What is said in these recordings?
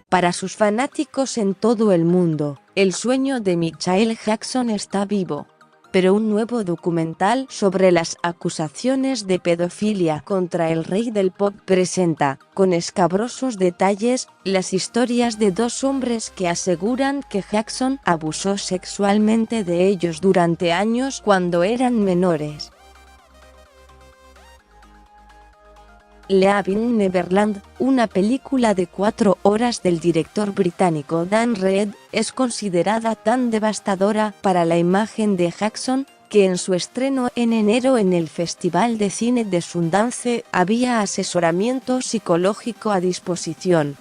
Para sus fanáticos en todo el mundo, el sueño de Michael Jackson está vivo. Pero un nuevo documental sobre las acusaciones de pedofilia contra el rey del pop presenta, con escabrosos detalles, las historias de dos hombres que aseguran que Jackson abusó sexualmente de ellos durante años cuando eran menores. Leaving Neverland, una película de 4 horas del director británico Dan Reed, es considerada tan devastadora para la imagen de Jackson, que en su estreno en enero en el Festival de Cine de Sundance había asesoramiento psicológico a disposición.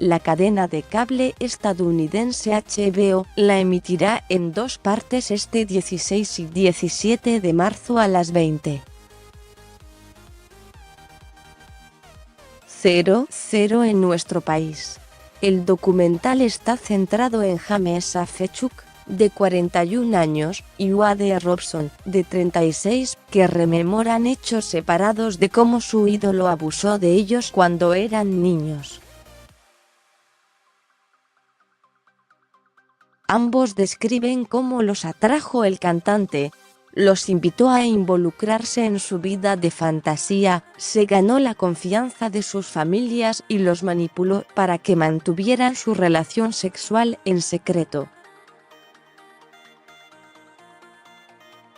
La cadena de cable estadounidense HBO la emitirá en 2 partes este 16 y 17 de marzo a las 20:00 en nuestro país. El documental está centrado en James Safechuck, de 41 años, y Wade Robson, de 36, que rememoran hechos separados de cómo su ídolo abusó de ellos cuando eran niños. Ambos describen cómo los atrajo el cantante, los invitó a involucrarse en su vida de fantasía, se ganó la confianza de sus familias y los manipuló para que mantuvieran su relación sexual en secreto.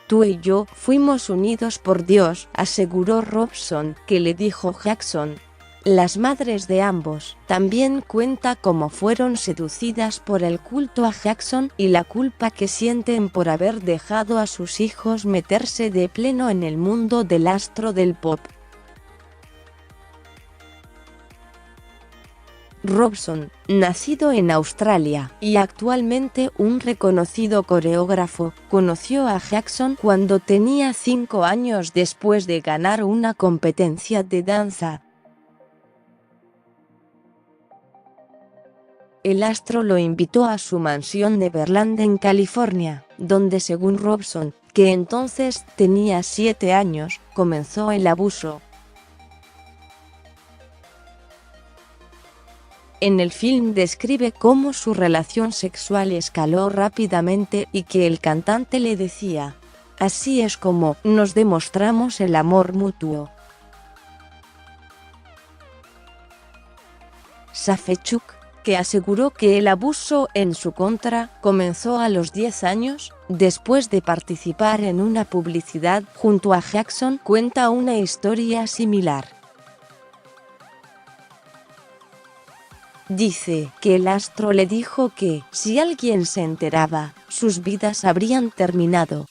Tú y yo fuimos unidos por Dios, aseguró Robson, que le dijo Jackson. Las madres de ambos también cuenta cómo fueron seducidas por el culto a Jackson y la culpa que sienten por haber dejado a sus hijos meterse de pleno en el mundo del astro del pop. Robson, nacido en Australia y actualmente un reconocido coreógrafo, conoció a Jackson cuando tenía 5 años después de ganar una competencia de danza. El astro lo invitó a su mansión Neverland en California, donde según Robson, que entonces tenía 7 años, comenzó el abuso. En el film describe cómo su relación sexual escaló rápidamente y que el cantante le decía: "Así es como nos demostramos el amor mutuo". Safechuck, que aseguró que el abuso en su contra comenzó a los 10 años, después de participar en una publicidad junto a Jackson, cuenta una historia similar. Dice que el astro le dijo que, si alguien se enteraba, sus vidas habrían terminado.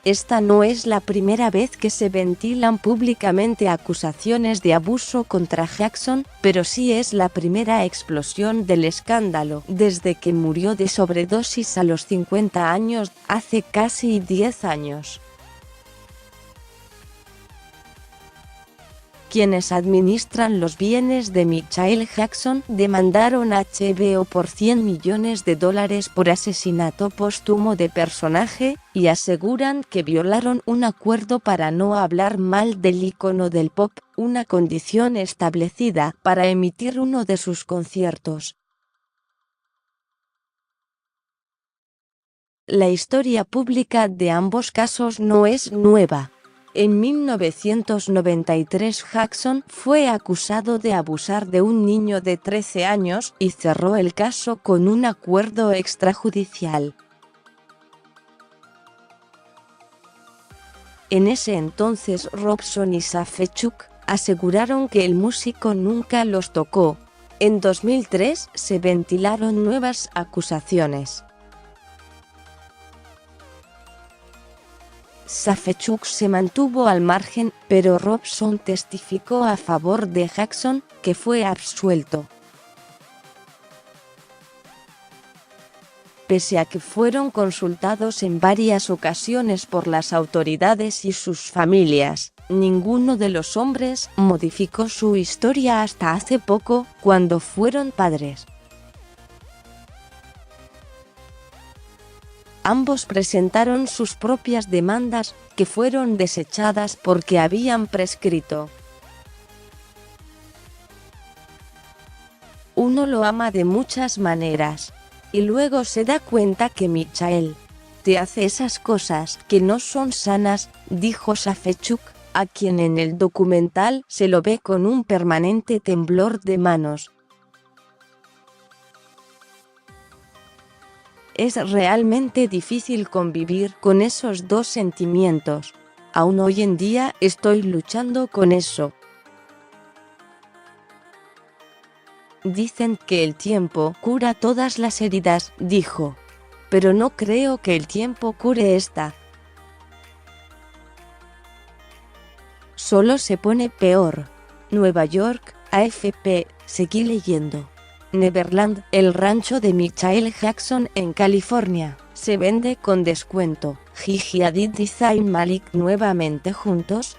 Esta no es la primera vez que se ventilan públicamente acusaciones de abuso contra Jackson, pero sí es la primera explosión del escándalo desde que murió de sobredosis a los 50 años, hace casi 10 años. Quienes administran los bienes de Michael Jackson demandaron a HBO por $100 millones por asesinato póstumo de personaje, y aseguran que violaron un acuerdo para no hablar mal del ícono del pop, una condición establecida para emitir uno de sus conciertos. La historia pública de ambos casos no es nueva. En 1993 Jackson fue acusado de abusar de un niño de 13 años y cerró el caso con un acuerdo extrajudicial. En ese entonces Robson y Safechuck aseguraron que el músico nunca los tocó. En 2003 se ventilaron nuevas acusaciones. Safechuck se mantuvo al margen, pero Robson testificó a favor de Jackson, que fue absuelto. Pese a que fueron consultados en varias ocasiones por las autoridades y sus familias, ninguno de los hombres modificó su historia hasta hace poco, cuando fueron padres. Ambos presentaron sus propias demandas, que fueron desechadas porque habían prescrito. Uno lo ama de muchas maneras. Y luego se da cuenta que Michael te hace esas cosas que no son sanas, dijo Safechuk, a quien en el documental se lo ve con un permanente temblor de manos. Es realmente difícil convivir con esos dos sentimientos. Aún hoy en día estoy luchando con eso. Dicen que el tiempo cura todas las heridas, dijo. Pero no creo que el tiempo cure esta. Solo se pone peor. Nueva York, AFP, seguí leyendo. Neverland, el rancho de Michael Jackson en California, se vende con descuento. Gigi Hadid y Zayn Malik nuevamente juntos.